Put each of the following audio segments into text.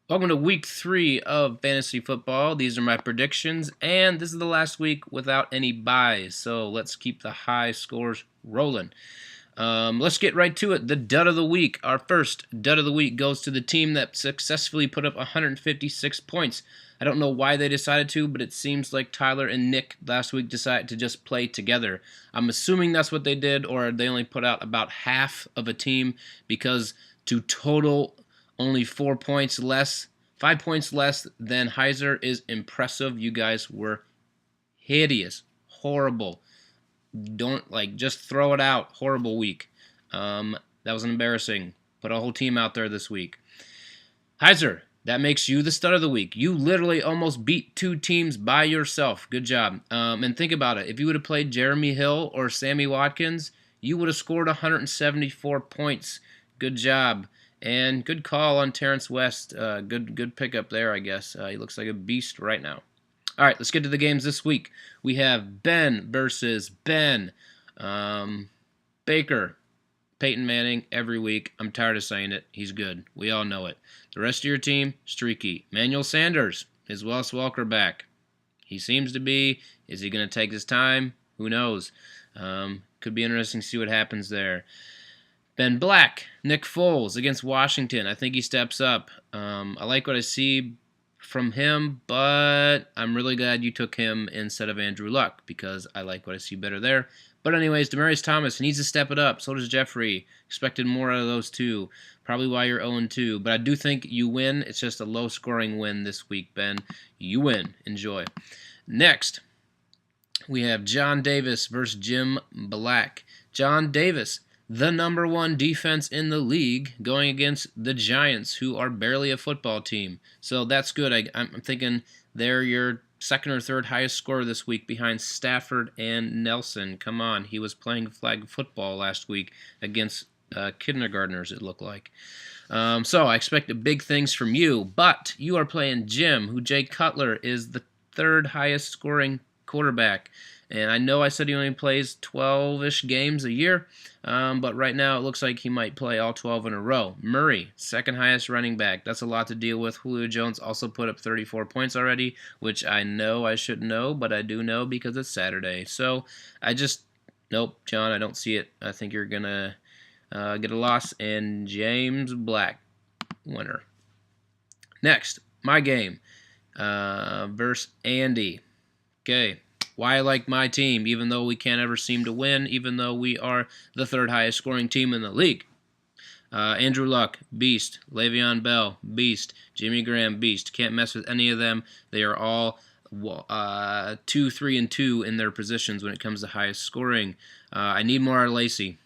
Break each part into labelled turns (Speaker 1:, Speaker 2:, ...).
Speaker 1: Welcome to week 3 of fantasy football. These are my predictions, and this is the last week without any buys. So let's keep the high scores rolling. Let's get right to it. The dud of the week. Our first dud of the week goes to the team that successfully put up 156 points. I don't know why they decided to, but it seems like Tyler and Nick last week decided to just play together. I'm assuming that's what they did, or they only put out about half of a team because to total only 4 points less, 5 points less than Heiser is impressive. You guys were hideous, horrible. Just throw it out. Horrible week. That was embarrassing. Put a whole team out there this week. Heiser, that makes you the stud of the week. You literally almost beat 2 teams by yourself. Good job. And think about it. If you would have played Jeremy Hill or Sammy Watkins, you would have scored 174 points. Good job. And good call on Terrence West. Good pickup there, I guess. He looks like a beast right now. All right, let's get to the games this week. We have Ben versus Ben. Baker, Peyton Manning every week. I'm tired of saying it. He's good. We all know it. The rest of your team, streaky. Manuel Sanders, is Wes Welker back? He seems to be. Is he going to take his time? Who knows? Could be interesting to see what happens there. Ben Black, Nick Foles against Washington. I think he steps up. I like what I see from him, but I'm really glad you took him instead of Andrew Luck because I like what I see better there. But anyways, Demaryius Thomas needs to step it up. So does Jeffrey. Expected more out of those two. Probably why you're 0-2. But I do think you win. It's just a low-scoring win this week, Ben. You win. Enjoy. Next, we have John Davis versus Jim Black. John Davis, the number 1 defense in the league, going against the Giants, who are barely a football team. So that's good. I'm thinking they're your second or third highest scorer this week behind Stafford and Nelson. Come on, he was playing flag football last week against kindergartners, it looked like. So I expect big things from you, but you are playing Jim, who Jay Cutler is the third highest scoring quarterback. And I know I said he only plays 12-ish games a year, but right now it looks like he might play all 12 in a row. Murray, second highest running back. That's a lot to deal with. Julio Jones also put up 34 points already, which I know I should know, but I do know because it's Saturday. So nope, John, I don't see it. I think you're going to get a loss, and James Black, winner. Next, my game versus Andy. Okay. Why I like my team, even though we can't ever seem to win, even though we are the third highest scoring team in the league. Andrew Luck, beast. Le'Veon Bell, beast. Jimmy Graham, beast. Can't mess with any of them. They are all 2, 3, and 2 in their positions when it comes to highest scoring. I need more out of Lacey.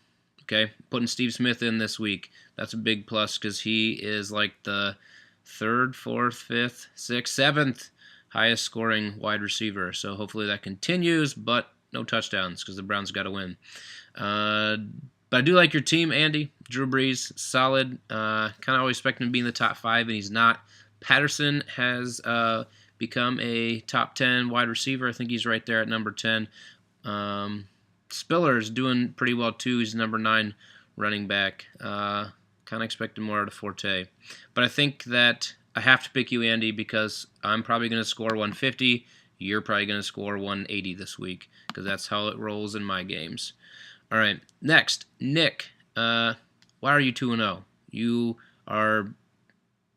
Speaker 1: Okay, putting Steve Smith in this week. That's a big plus because he is like the 3rd, 4th, 5th, 6th, 7th highest scoring wide receiver. So hopefully that continues, but no touchdowns because the Browns got to win. But I do like your team, Andy. Drew Brees, solid. Kind of always expect him to be in the top 5, and he's not. Patterson has become a top 10 wide receiver. I think he's right there at number 10. Spiller's doing pretty well too. He's number 9 running back. Kind of expected more out of Forte. But I think that I have to pick you, Andy, because I'm probably going to score 150. You're probably going to score 180 this week because that's how it rolls in my games. All right, next, Nick. Why are you 2-0? You are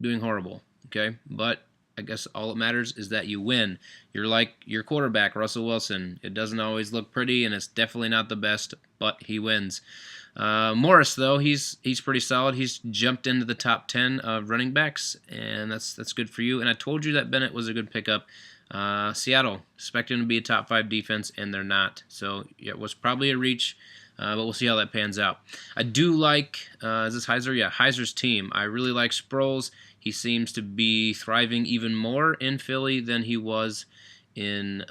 Speaker 1: doing horrible, okay? But I guess all that matters is that you win. You're like your quarterback, Russell Wilson. It doesn't always look pretty, and it's definitely not the best, but he wins. Morris, though, he's pretty solid. He's jumped into the top 10 of running backs, and that's good for you. And I told you that Bennett was a good pickup. Seattle, expect him to be a top 5 defense, and they're not. So yeah, it was probably a reach, but we'll see how that pans out. I do like, is this Heiser? Yeah, Heiser's team. I really like Sproles. He seems to be thriving even more in Philly than he was in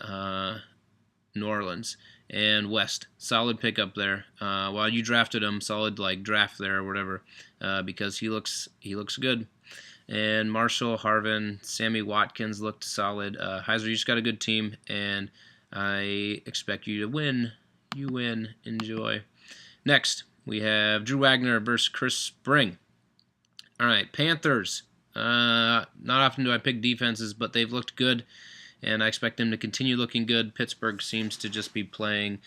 Speaker 1: New Orleans. And West, solid pickup there. While you drafted him, solid draft there or whatever, because he looks good. And Marshall, Harvin, Sammy Watkins looked solid. Heiser, you just got a good team, and I expect you to win. You win. Enjoy. Next, we have Drew Wagner versus Chris Spring. All right, Panthers. Not often do I pick defenses, but they've looked good, and I expect them to continue looking good. Pittsburgh seems to just be playing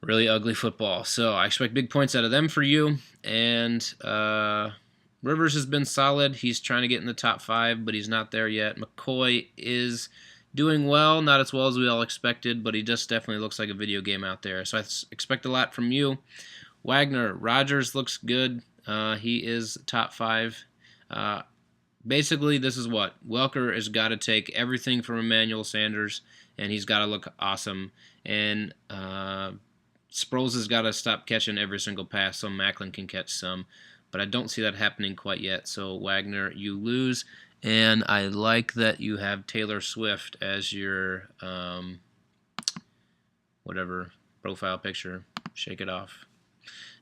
Speaker 1: really ugly football, so I expect big points out of them for you. And Rivers has been solid. He's trying to get in the top 5, but he's not there yet. McCoy is doing well, not as well as we all expected, but he just definitely looks like a video game out there. So I expect a lot from you. Wagner, Rodgers looks good. He is top 5. Basically, this is what Welker has got to take everything from Emmanuel Sanders, and he's got to look awesome. And Sproles has got to stop catching every single pass so Maclin can catch some. But I don't see that happening quite yet. So Wagner, you lose. And I like that you have Taylor Swift as your whatever profile picture. Shake it off.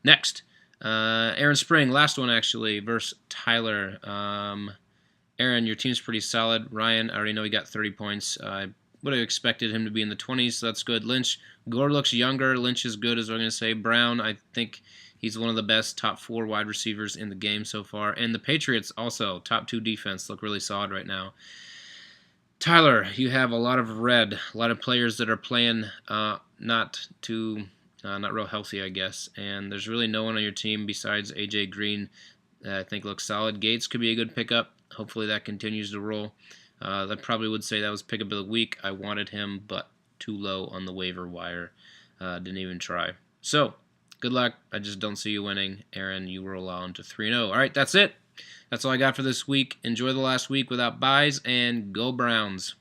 Speaker 1: Next, Aaron Spring, last one actually, versus Tyler. Aaron, your team's pretty solid. Ryan, I already know he got 30 points. I would have expected him to be in the 20s, so that's good. Lynch, Gore looks younger. Lynch is good, as I'm going to say. Brown, I think he's one of the best top 4 wide receivers in the game so far. And the Patriots also, top 2 defense, look really solid right now. Tyler, you have a lot of red, a lot of players that are playing not real healthy, I guess. And there's really no one on your team besides A.J. Green that I think looks solid. Gates could be a good pickup. Hopefully that continues to roll. I probably would say that was pickup of the week. I wanted him, but too low on the waiver wire. Didn't even try. So, good luck. I just don't see you winning. Aaron, you roll on to 3-0. All right, that's it. That's all I got for this week. Enjoy the last week without buys, and go Browns.